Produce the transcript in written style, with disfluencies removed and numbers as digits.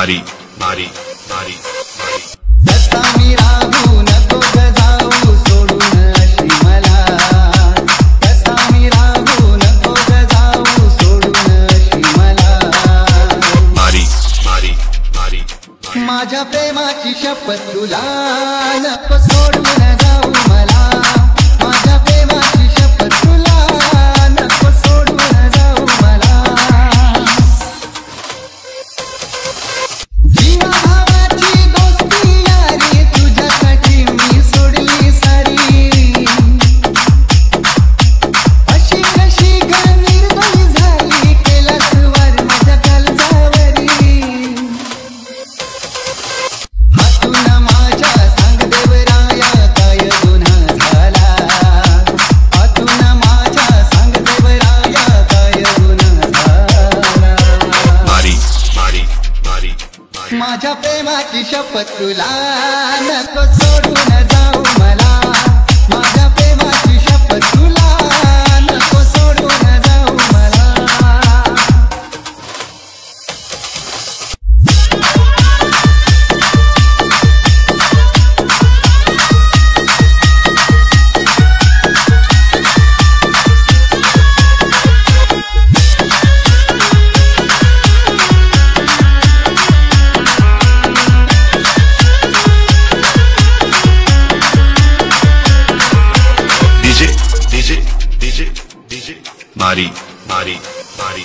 मारी मारी मारी तसा मी राहू नको ग जाऊ सोडून अशी मला, तसा मी राहू नको ग जाऊ सोडून अशी मला। मारी मारी मारी माझ्या प्रेमाची शपथ तुला नको सोडून जाऊ मला, माझ्या प्रेमाची शपथ तुला नको सोडून जाऊ मला। जीवा भावाची दोस्ती यारी तुझ्यासाठी मी सोडली सारी, अशी कशी ग निर्दयी झाली केला सुवार माझ्या काळजावरी। हातून माझ्या सांग देवराया काय गुन्हा झाला, हातून माझ्या सांग देवराया काय गुन्हा झाला। मारी मारी मारी माझ्या प्रेमाची शपथ तुला नको सोडून जाऊ मला, माझ्या प्रेमाची शपथ तुला नको सोडून जाऊ मला। डीजे मारी मारी मारी